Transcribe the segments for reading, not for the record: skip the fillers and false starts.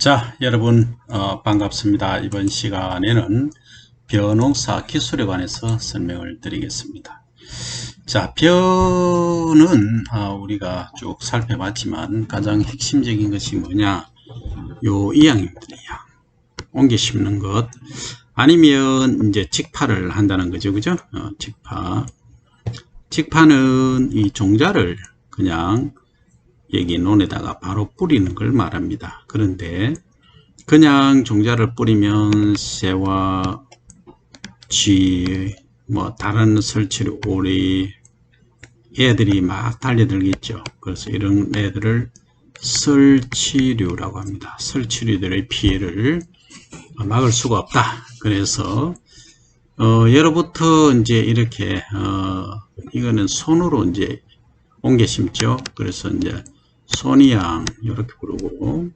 자, 여러분 반갑습니다. 이번 시간에는 벼농사 기술에 관해서 설명을 드리겠습니다. 자, 벼는 우리가 쭉 살펴봤지만 가장 핵심적인 것이 뭐냐, 요 이양입니다. 이양. 옮겨 심는 것, 아니면 이제 직파를 한다는 거죠. 그죠? 직파는 이 종자를 그냥 여기 논에다가 바로 뿌리는 걸 말합니다. 그런데 그냥 종자를 뿌리면 새와 쥐, 다른 설치류, 오리 애들이 막 달려들겠죠. 그래서 이런 애들을 설치류라고 합니다. 설치류들의 피해를 막을 수가 없다. 그래서 예로부터 이제 이렇게 이거는 손으로 이제 옮겨 심죠. 그래서 이제 손이양 이렇게 부르고,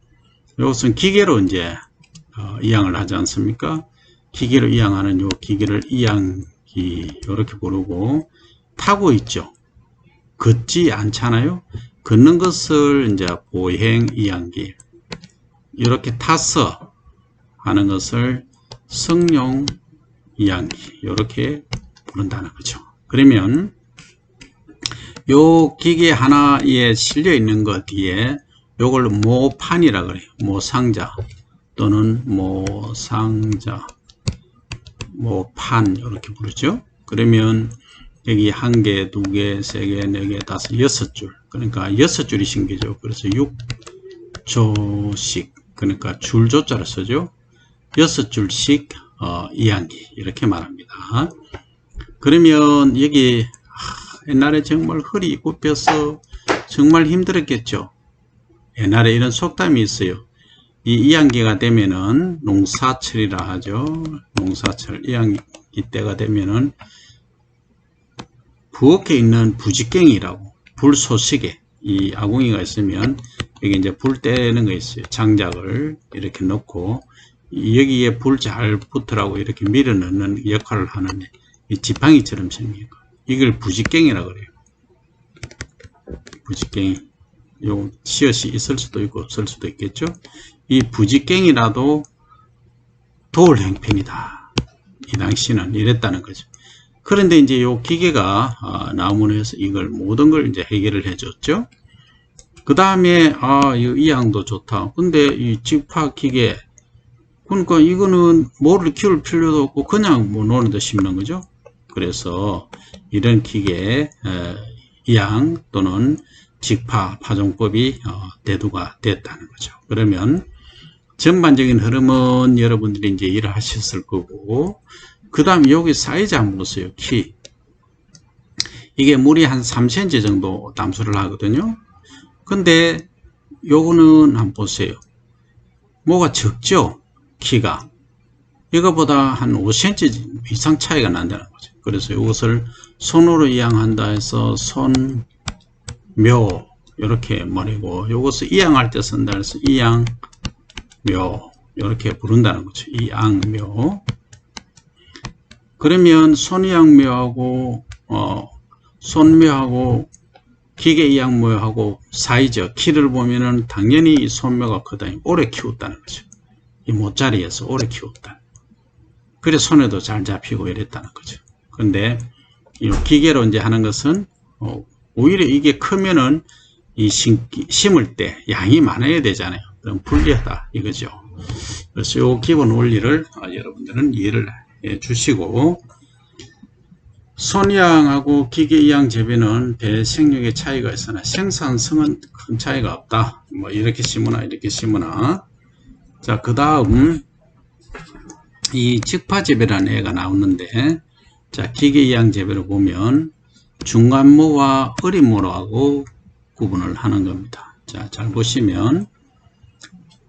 이것은 기계로 이제 이양을 하지 않습니까? 기계로 이양하는 요 기계를 이양기 이렇게 부르고, 타고 있죠. 걷지 않잖아요. 걷는 것을 이제 보행 이양기, 이렇게 타서 하는 것을 성용 이양기 이렇게 부른다는 거죠. 그러면 요 기계 하나에 실려 있는 것 뒤에 요걸 모판이라 그래요. 모상자 또는 모상자, 모판 이렇게 부르죠. 그러면 여기 한 개, 두 개, 세 개, 네 개, 다섯, 여섯 줄. 그러니까 여섯 줄이 신기죠. 그래서 6조씩, 그러니까 줄조자를 쓰죠. 여섯 줄씩 이양기 이렇게 말합니다. 그러면 여기 옛날에 정말 허리 굽혀서 정말 힘들었겠죠. 옛날에 이런 속담이 있어요. 이 이양기가 되면은 농사철이라 하죠. 농사철 이양기 때가 되면은 부엌에 있는 부직갱이라고, 불소식에 이 아궁이가 있으면 여기 이제 불 떼는 거 있어요. 장작을 이렇게 넣고 여기에 불 잘 붙으라고 이렇게 밀어 넣는 역할을 하는 이 지팡이처럼 생긴 거, 이걸 부직갱이라 그래요. 부직갱이. 요 시옷이 있을 수도 있고 없을 수도 있겠죠. 이 부직갱이라도 도울 형편이다. 이 당시는 이랬다는 거죠. 그런데 이제 요 기계가 나무로 해서 이걸 모든 걸 이제 해결을 해줬죠. 그 다음에 이 양도 좋다. 근데 이 직파 기계, 그러니까 이거는 뭐를 키울 필요도 없고 그냥 논에다 심는 거죠. 그래서 이런 기계 이양 또는 직파 파종법이 대두가 됐다는 거죠. 그러면 전반적인 흐름은 여러분들이 이제 일을 하셨을 거고, 그 다음에 여기 사이즈 한번 보세요. 키. 이게 물이 한 3cm 정도 담수를 하거든요. 근데 요거는 한번 보세요. 뭐가 적죠? 키가. 이거보다 한 5cm 이상 차이가 난다는 거죠. 그래서 이것을 손으로 이양한다 해서 손묘 이렇게 말이고, 이것을 이양할 때 쓴다 해서 이양묘 이렇게 부른다는 거죠. 이양묘. 그러면 손이양묘하고 손묘하고 기계 이양묘하고 사이즈 키를 보면은 당연히 이 손묘가 크다. 오래 키웠다는 거죠. 이 못자리에서 오래 키웠다. 그래 손에도 잘 잡히고 이랬다는 거죠. 근데 이 기계로 이제 하는 것은 오히려 이게 크면은 이 심을 때 양이 많아야 되잖아요. 그럼 불리하다 이거죠. 그래서 이 기본 원리를 여러분들은 이해를 해 주시고, 손이양하고 기계 이양 재배는 배생력의 차이가 있으나 생산성은 큰 차이가 없다. 이렇게 심으나 이렇게 심으나. 자, 그 다음 이 직파 재배라는 애가 나오는데, 자, 기계 이양 재배를 보면 중간모와 어린모로 구분을 하는 겁니다. 자, 잘 보시면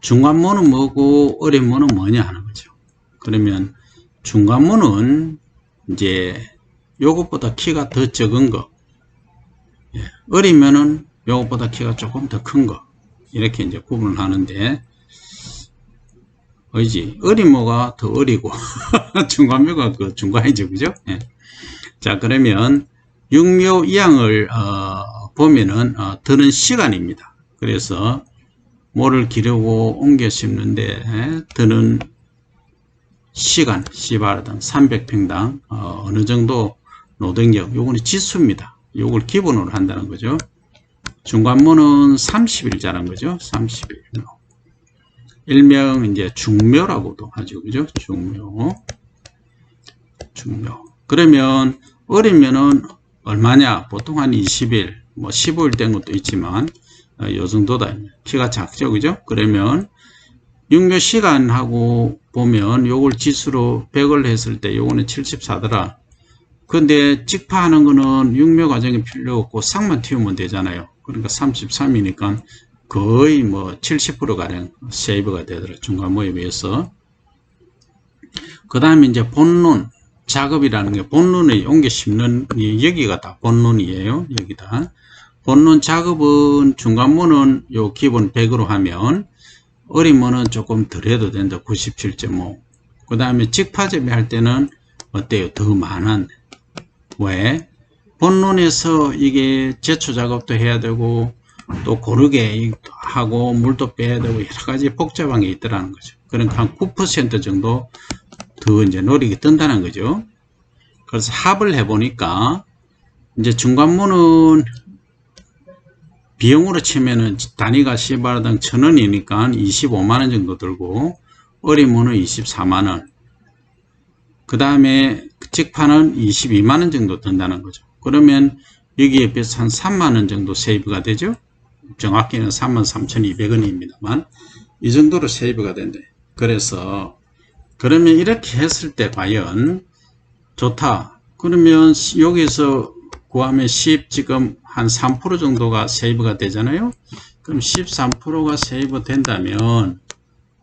중간모는 뭐고 어린모는 뭐냐 하는 거죠. 그러면 중간모는 이제 요것보다 키가 더 적은 거, 어리면은 요것보다 키가 조금 더 큰 거, 이렇게 이제 구분을 하는데, 어린모가 더 어리고 중간묘가 그 중간이죠. 그죠? 자, 그러면 육묘 이양을 보면은 드는 시간입니다. 그래서 모를 기르고 옮겨 심는데 드는 시간, 씨바르당 300평당 어느 정도 노동력, 요거는 지수입니다. 요걸 기본으로 한다는 거죠. 중간모는 30일 자란 거죠. 30일. 일명 이제 중묘라고도 하죠. 그죠? 중묘. 그러면 어리면은 얼마냐? 보통 한 20일, 뭐 15일 된 것도 있지만 요 정도다. 키가 작죠. 그죠? 그러면 육묘 시간하고 보면 요걸 지수로 100을 했을 때 요거는 74더라. 근데 직파하는 거는 육묘 과정이 필요 없고 싹만 틔우면 되잖아요. 그러니까 33이니까 거의 뭐 70%가량 세이브가 되더라. 중간모에 비해서. 그 다음에 이제 본론 작업이라는 게 본론에 옮겨 심는, 여기가 다 본론이에요. 여기다. 본론 작업은 중간모는 요 기본 100으로 하면 어림모는 조금 덜 해도 된다. 97.5. 그 다음에 직파접이 할 때는 어때요? 더 많은. 왜? 본론에서 이게 제초 작업도 해야 되고 또 고르게 하고 물도 빼야 되고 여러 가지 복잡한 게 있더라는 거죠. 그러니까 한 9% 정도 더 이제 노력이 든다는 거죠. 그래서 합을 해보니까 이제 중간모는 비용으로 치면은 단위가 시바르당 1000원이니까 25만원 정도 들고 어리모는 24만원, 그 다음에 직파는 22만원 정도 든다는 거죠. 그러면 여기에 비해서 한 3만원 정도 세이브가 되죠. 정확히는 33,200원입니다만 이 정도로 세이브가 된대. 그래서 그러면 이렇게 했을 때 과연 좋다. 그러면 여기서 구하면 10 지금 한 3% 정도가 세이브가 되잖아요. 그럼 13%가 세이브 된다면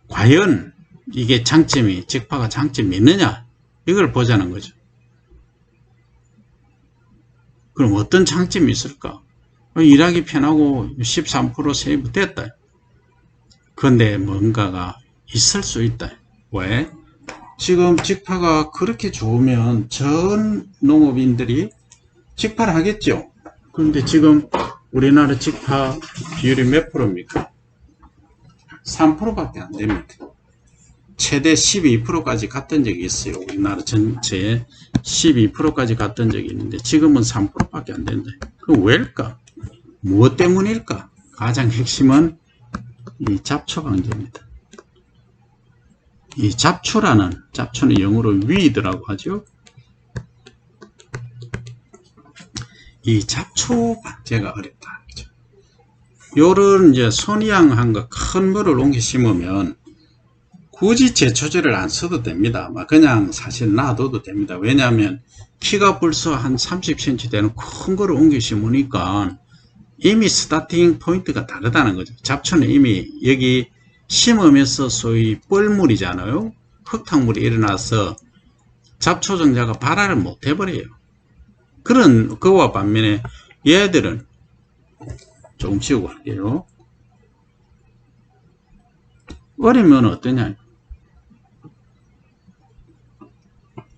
과연 이게 장점이, 직파가 장점이 있느냐, 이걸 보자는 거죠. 그럼 어떤 장점이 있을까? 일하기 편하고 13% 세이브 됐다. 그런데 뭔가가 있을 수 있다. 왜? 지금 직파가 그렇게 좋으면 전 농업인들이 직파를 하겠죠. 그런데 지금 우리나라 직파 비율이 몇 프로입니까? 3%밖에 안 됩니다. 최대 12%까지 갔던 적이 있어요. 우리나라 전체에 12%까지 갔던 적이 있는데 지금은 3%밖에 안 된다. 그럼 왜일까? 무엇 때문일까? 가장 핵심은 이 잡초 방제입니다. 이 잡초는 영어로 weed라고 하죠. 이 잡초 방제가 어렵다. 그죠? 요런 이제 손이양한 거 큰 거를 옮겨 심으면 굳이 제초제를 안 써도 됩니다. 그냥 사실 놔둬도 됩니다. 왜냐하면 키가 벌써 한 30cm 되는 큰 거를 옮겨 심으니까 이미 스타팅 포인트가 다르다는 거죠. 잡초는 이미 여기 심으면서 소위 뻘물이잖아요. 흙탕물이 일어나서 잡초정자가 발화를 못 해버려요. 그런 그와 반면에 얘들은 조금 치우고 할게요. 어리면 어떠냐?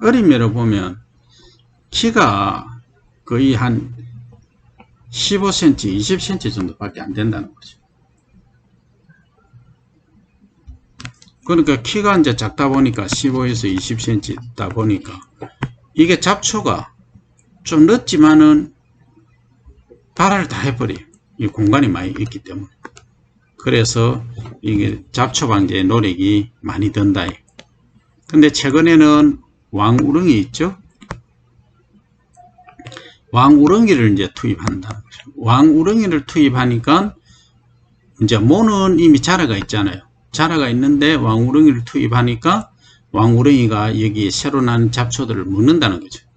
어리면을 보면 키가 거의 한 15cm, 20cm 정도밖에 안 된다는 거죠. 그러니까 키가 이제 작다 보니까 15에서 20cm다 보니까 이게 잡초가 좀 늦지만은 발화를 다 해버려요. 이 공간이 많이 있기 때문에. 그래서 이게 잡초 방제에 노력이 많이 든다. 근데 최근에는 왕우렁이 있죠. 왕우렁이를 이제 투입한다는 거죠. 왕우렁이를 투입하니까 이제 모는 이미 자라가 있잖아요. 자라가 있는데 왕우렁이를 투입하니까 왕우렁이가 여기 새로 난 잡초들을 먹는다는 거죠.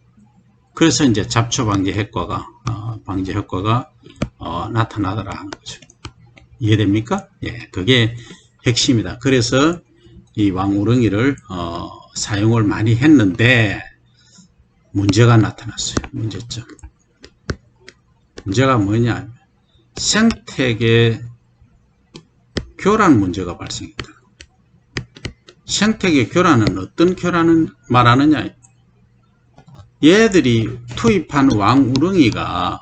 그래서 이제 잡초 방제 효과가 나타나더라 하는 거죠. 이해됩니까? 예, 그게 핵심이다. 그래서 이 왕우렁이를 사용을 많이 했는데 문제가 나타났어요. 문제점. 문제가 뭐냐? 생태계 교란 문제가 발생했다. 생태계 교란은 어떤 교란을 말하느냐? 얘들이 투입한 왕우렁이가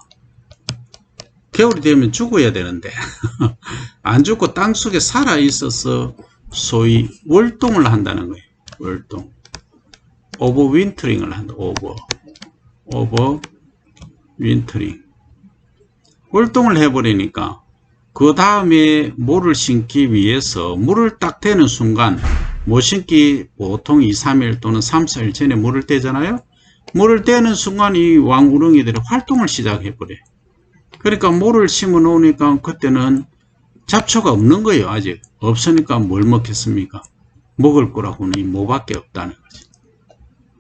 겨울이 되면 죽어야 되는데 안 죽고 땅속에 살아 있어서 소위 월동을 한다는 거예요. 월동. 오버윈터링을 한다. 오버윈터링. 월동을 해버리니까 그 다음에 물을 심기 위해서 물을 딱 대는 순간 못 심기 보통 2, 3일 또는 3, 4일 전에 물을 떼잖아요. 물을 떼는 순간 이 왕우렁이들이 활동을 시작해버려요. 그러니까 물을 심어 놓으니까 그때는 잡초가 없는 거예요. 아직 없으니까 뭘 먹겠습니까? 먹을 거라고는 이 모밖에 없다는 거죠.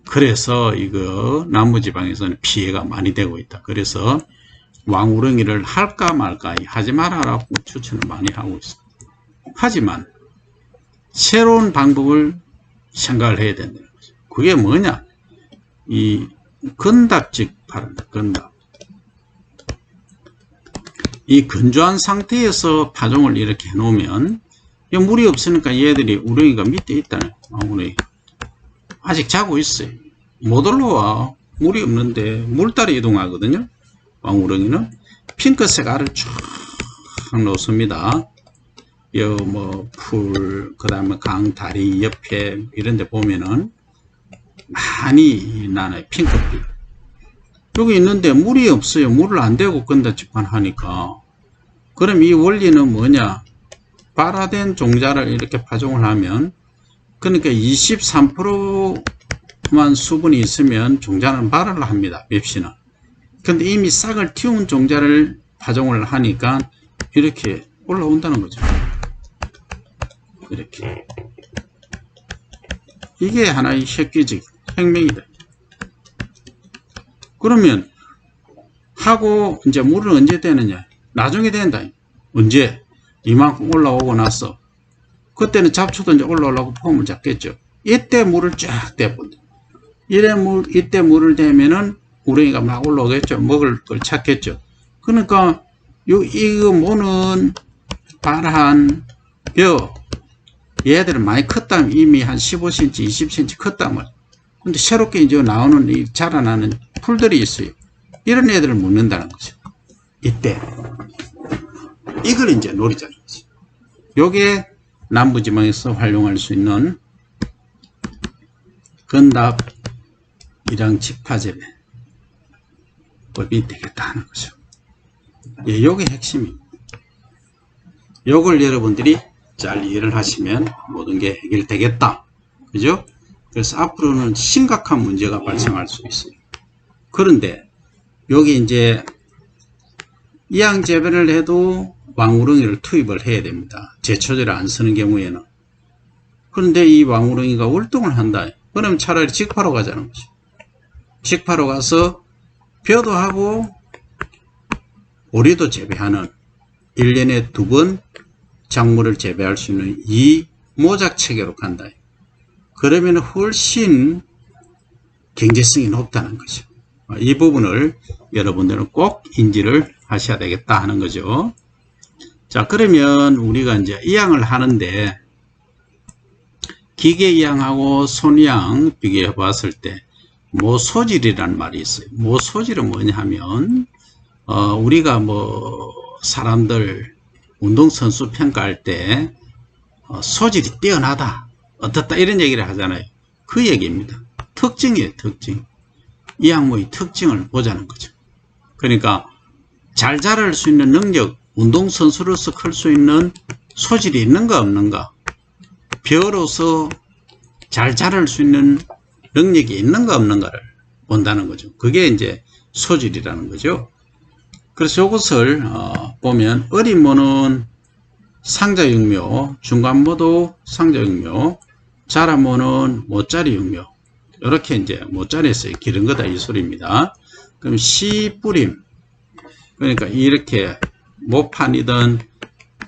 그래서 이거 남부지방에서는 피해가 많이 되고 있다. 그래서 왕우렁이를 할까 말까 하지 말아라고 추천을 많이 하고 있습니다. 하지만 새로운 방법을 생각을 해야 된다는 거죠. 그게 뭐냐? 이 건답직 바랍니다. 건답. 이 건조한 상태에서 파종을 이렇게 해놓으면 물이 없으니까 얘들이 우렁이가 밑에 있다는 왕우렁이 아직 자고 있어요. 못 올라와. 물이 없는데 물따라 이동하거든요. 왕우렁이는 핑크색 알을 쫙 놓습니다. 풀, 그 다음에 강, 다리 옆에 이런 데 보면은 많이 나나요. 핑크빛. 여기 있는데 물이 없어요. 물을 안 대고 건다집판 하니까. 그럼 이 원리는 뭐냐? 발화된 종자를 이렇게 파종을 하면, 그러니까 23%만 수분이 있으면 종자는 발화를 합니다. 맵시는. 근데 이미 싹을 틔운 종자를 파종을 하니까 이렇게 올라온다는 거죠. 이렇게. 이게 하나의 획기적 혁명이다. 그러면 하고 이제 물은 언제 되느냐? 나중에 된다. 언제? 이만큼 올라오고 나서 그때는 잡초도 이제 올라오려고 폼을 잡겠죠. 이때 물을 쫙 대본다. 이때 물을 대면은 우렁이가 막 올라오겠죠. 먹을 걸 찾겠죠. 그러니까 이거 모는 발한 벼 얘들은 많이 컸다면 이미 한 15cm, 20cm 컸다면 근데 새롭게 이제 나오는 이 자라나는 풀들이 있어요. 이런 애들을 묻는다는 거죠. 이때 이걸 이제 노리자는 거죠. 요게 남부지방에서 활용할 수 있는 건답 일양 직파재배 법이 되겠다 하는 거죠. 예, 요게 핵심입니다. 요걸 여러분들이 잘 이해를 하시면 모든 게 해결되겠다. 그죠? 그래서 앞으로는 심각한 문제가 발생할 수 있어요. 그런데 여기 이제 이양 재배를 해도 왕우렁이를 투입을 해야 됩니다. 제초제를 안 쓰는 경우에는. 그런데 이 왕우렁이가 월동을 한다. 그럼 차라리 직파로 가자는 거죠. 직파로 가서 벼도 하고 오리도 재배하는 1년에 2번 작물을 재배할 수 있는 이 모작 체계로 간다. 그러면 훨씬 경제성이 높다는 거죠. 이 부분을 여러분들은 꼭 인지를 하셔야 되겠다 하는 거죠. 자, 그러면 우리가 이제 이양을 하는데 기계 이양하고 손이양 비교해 봤을 때 모소질이라는 말이 있어요. 모소질은 뭐냐 하면 우리가 사람들 운동선수 평가할 때 소질이 뛰어나다 어떻다 이런 얘기를 하잖아요. 그 얘기입니다. 특징이에요. 특징. 이 항목의 특징을 보자는 거죠. 그러니까 잘 자랄 수 있는 능력, 운동선수로서 클 수 있는 소질이 있는가 없는가, 벼로서 잘 자랄 수 있는 능력이 있는가 없는가를 본다는 거죠. 그게 이제 소질이라는 거죠. 그래서 이것을 보면 어린 모는 상자육묘, 중간모도 상자육묘, 자란 모는 모짜리육묘. 이렇게 이제 모짜리에서 기른 거다 이 소리입니다. 그럼 씨뿌림, 그러니까 이렇게 모판이든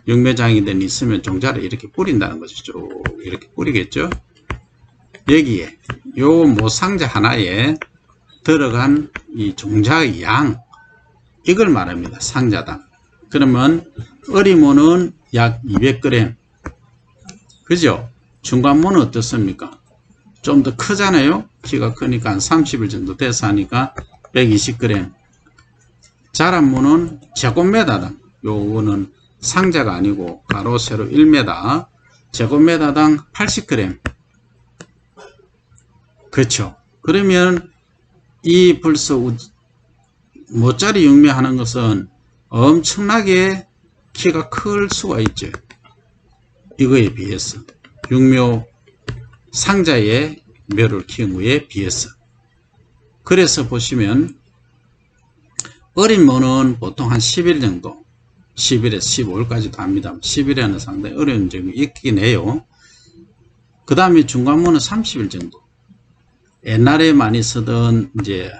육묘장이든 있으면 종자를 이렇게 뿌린다는 거죠. 쭉 이렇게 뿌리겠죠. 여기에 요 모상자 하나에 들어간 이 종자의 양, 이걸 말합니다. 상자당. 그러면 어리모는 약 200g. 그죠? 중간모는 어떻습니까? 좀 더 크잖아요. 키가 크니까 한 30일 정도 돼서 하니까 120g. 자란무는 제곱미터당, 요거는 상자가 아니고 가로 세로 1m, 제곱미터당 80g. 그렇죠. 그러면 이 벌써 모짜리 육묘 하는 것은 엄청나게 키가 클 수가 있죠. 이거에 비해서 육묘 상자의 묘를 키운 거에 비해서. 그래서 보시면 어린 모는 보통 한 10일 정도, 10일에서 15일까지도 합니다. 10일에는 상당히 어려운 점이 있긴 해요. 그 다음에 중간모는 30일 정도. 옛날에 많이 쓰던 이제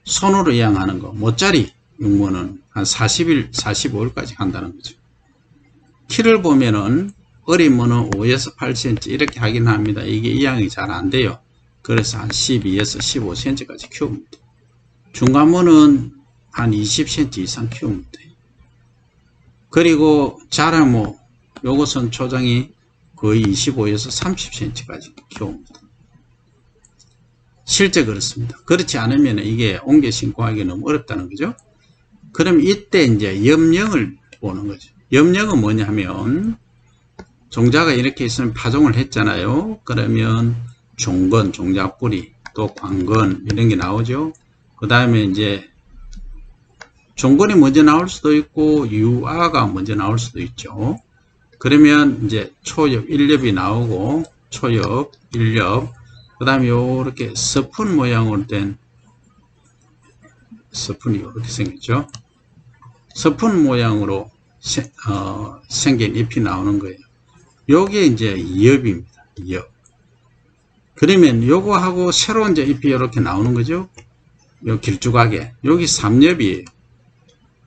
손으로 이양하는 거, 모짜리 육모는 한 40일, 45일까지 한다는 거죠. 키를 보면은 어린 모는 5에서 8cm 이렇게 하긴 합니다. 이게 이양이 잘 안 돼요. 그래서 한 12에서 15cm까지 키웁니다. 중간모는 한 20cm 이상 키웁니다. 그리고 자라모, 요것은 초장이 거의 25에서 30cm까지 키웁니다. 실제 그렇습니다. 그렇지 않으면 이게 옮겨 신고하기 너무 어렵다는 거죠. 그럼 이때 이제 염령을 보는 거죠. 염령은 뭐냐 하면, 종자가 이렇게 있으면 파종을 했잖아요. 그러면 종건, 종자 뿌리, 또 관건, 이런 게 나오죠. 그 다음에 이제 종건이 먼저 나올 수도 있고, 유아가 먼저 나올 수도 있죠. 그러면 이제 초엽, 1엽이 나오고, 초엽, 1엽, 그 다음에 요렇게 서푼 모양으로 된, 서푼이 이렇게 생겼죠. 서푼 모양으로 생긴 잎이 나오는 거예요. 요게 이제 2엽입니다. 2엽. 그러면 요거하고 새로운 이제 잎이 이렇게 나오는 거죠. 요 길쭉하게. 여기 3엽이에요.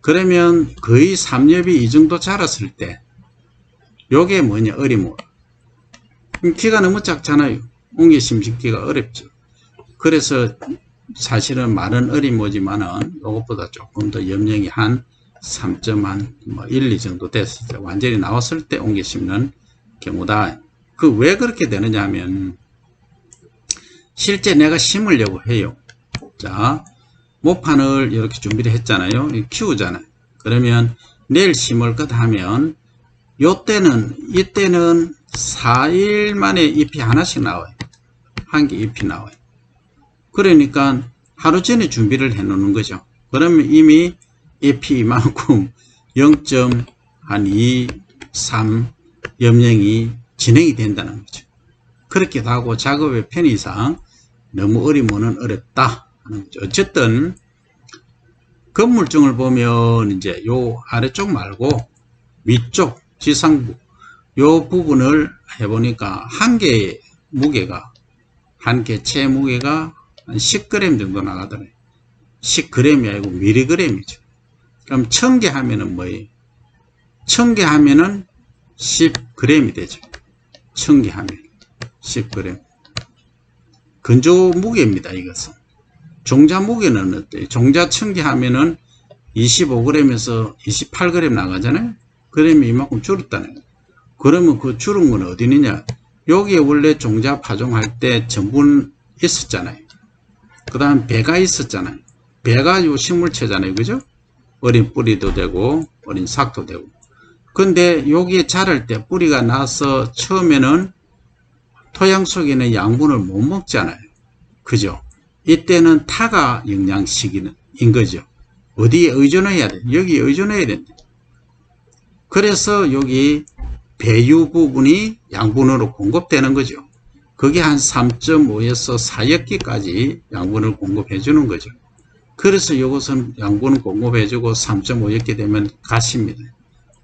그러면 거의 3엽이 이 정도 자랐을 때, 요게 뭐냐, 어리모. 키가 너무 작잖아요. 옮겨 심기가 어렵죠. 그래서 사실은 말은 어리모지만은 요것보다 조금 더 염령이 한 3.1, 2 정도 됐을 때, 완전히 나왔을 때 옮겨 심는 경우다. 왜 그렇게 되느냐 하면, 실제 내가 심으려고 해요. 자, 모판을 이렇게 준비를 했잖아요. 키우잖아요. 그러면 내일 심을 것 하면, 이때는 4일 만에 잎이 하나씩 나와요. 한 개 잎이 나와요. 그러니까 하루 전에 준비를 해 놓는 거죠. 그러면 이미 잎이 이만큼 0.2, 3 염령이 진행이 된다는 거죠. 그렇게도 하고 작업의 편의상 너무 어리면은 어렵다 하는 거죠. 어쨌든 건물증을 보면 이제 요 아래쪽 말고 위쪽 지상부 요 부분을 해보니까 한 개의 무게가, 한 개체 무게가 한 10g 정도 나가더래요. 10g이 아니고 mg이죠. 그럼 1000개 하면은 뭐예요? 1000개 하면은 10g이 되죠. 1000개 하면 10g. 건조 무게입니다. 이것은. 종자 무게는 어때요? 종자 1000개 하면은 25g에서 28g 나가잖아요. 그러면 이만큼 줄었다는 거예요. 그러면 그 줄은 건 어디 있느냐? 여기에 원래 종자 파종할 때 전분 있었잖아요. 그 다음 배가 있었잖아요. 배가 요 식물체잖아요. 그죠? 어린 뿌리도 되고, 어린 삭도 되고. 근데 여기에 자랄 때 뿌리가 나서 처음에는 토양 속에 있는 양분을 못 먹잖아요. 그죠? 이때는 타가 영양식인 거죠. 어디에 의존해야 돼? 여기에 의존해야 된다. 그래서 여기 배유 부분이 양분으로 공급되는 거죠. 그게 한 3.5에서 4엽기까지 양분을 공급해 주는 거죠. 그래서 이것은 양분을 공급해 주고 3.5엽기 되면 가십니다.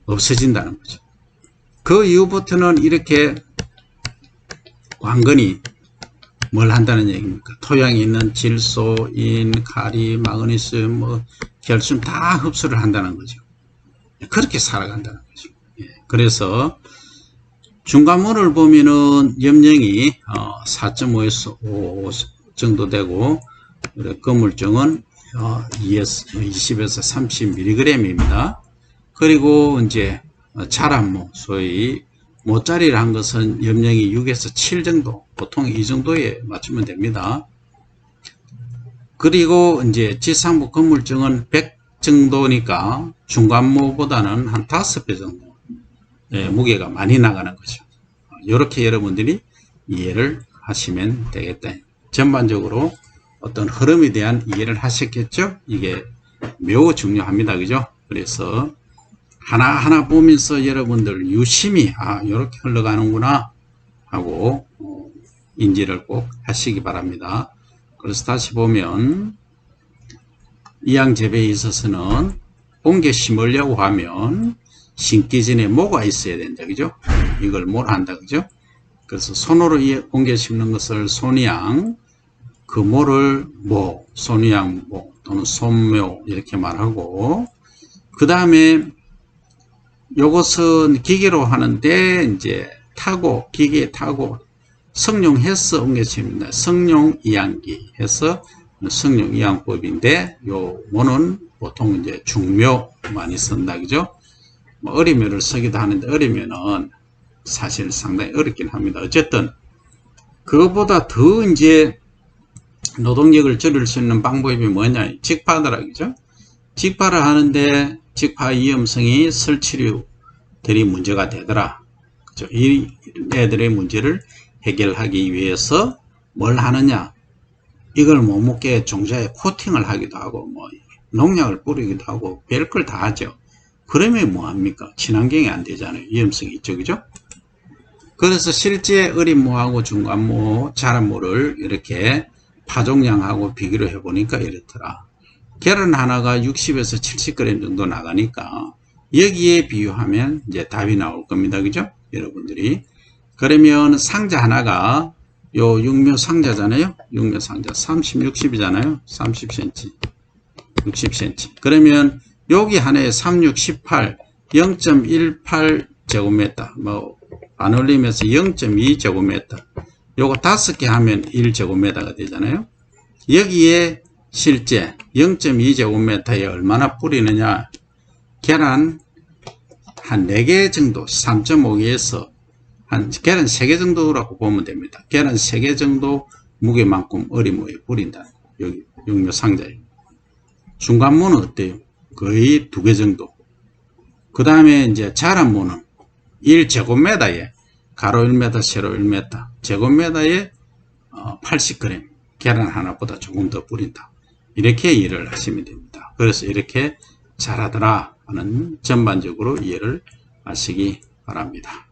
없어진다는 거죠. 그 이후부터는 이렇게 관건이 뭘 한다는 얘기입니까? 토양에 있는 질소, 인, 카리, 마그네슘, 결순 다 흡수를 한다는 거죠. 그렇게 살아간다는 거죠. 그래서 중간모를 보면은 염령이 4.5에서 5 정도 되고, 건물증은 20에서 30mg입니다. 그리고 이제 자란모, 소위 모짜리를 한 것은 염령이 6에서 7 정도, 보통 이 정도에 맞추면 됩니다. 그리고 이제 지상부 건물증은 100 정도니까 중간모보다는 한 5배 정도 무게가 많이 나가는 거죠. 이렇게 여러분들이 이해를 하시면 되겠다. 전반적으로 어떤 흐름에 대한 이해를 하셨겠죠? 이게 매우 중요합니다. 그죠? 그래서 하나하나 보면서 여러분들 유심히 이렇게 흘러가는구나 하고 인지를 꼭 하시기 바랍니다. 그래서 다시 보면 이양재배에 있어서는 옮겨 심으려고 하면 심기 전에 모가 있어야 된다. 그죠? 이걸 뭘 한다. 그죠? 그래서 손으로 옮겨 심는 것을 손이양, 그 모를 모, 손이양 모 또는 손묘 이렇게 말하고, 그 다음에 요것은 기계로 하는데 이제 타고 기계에 타고 성룡해서 옮겨 심는다. 성룡 이양기 해서 성룡 이양법인데 요 모는 보통 이제 중묘 많이 쓴다. 그죠? 뭐 어리묘를 쓰기도 하는데 어리묘는 사실 상당히 어렵긴 합니다. 어쨌든 그것보다 더 이제 노동력을 줄일 수 있는 방법이 뭐냐? 직파더라. 그죠? 직파를 하는데 직파 위험성이 설치류들이 문제가 되더라. 그죠? 이 애들의 문제를 해결하기 위해서 뭘 하느냐? 이걸 못 먹게 종자에 코팅을 하기도 하고 뭐 농약을 뿌리기도 하고 별걸 다 하죠. 그러면 뭐합니까? 친환경이 안 되잖아요. 위험성이 있죠. 그죠? 그래서 실제 어린모하고 중간모, 자란모를 이렇게 파종량하고 비교를 해보니까 이렇더라. 계란 하나가 60에서 70g 정도 나가니까 여기에 비유하면 이제 답이 나올 겁니다. 그죠? 여러분들이. 그러면 상자 하나가 요 육묘 상자잖아요. 육묘 상자 30, 60이잖아요. 30cm, 60cm. 그러면 여기 하나에 3, 6, 18, 0.18제곱미터, 뭐 안 올리면서 0.2제곱미터. 요거 5개 하면 1제곱미터가 되잖아요. 여기에 실제 0.2제곱미터에 얼마나 뿌리느냐? 계란 한 4개 정도, 3.5개에서 한 계란 3개 정도라고 보면 됩니다. 계란 3개 정도 무게만큼 어리모에 뿌린다. 여기 육묘 상자에. 중간모는 어때요? 거의 2개 정도. 그 다음에 이제 자란모는 1제곱미터에 가로 1m, 세로 1m, 제곱미터에 80g. 계란 하나보다 조금 더 뿌린다. 이렇게 이해를 하시면 됩니다. 그래서 이렇게 잘하더라 하는 전반적으로 이해를 하시기 바랍니다.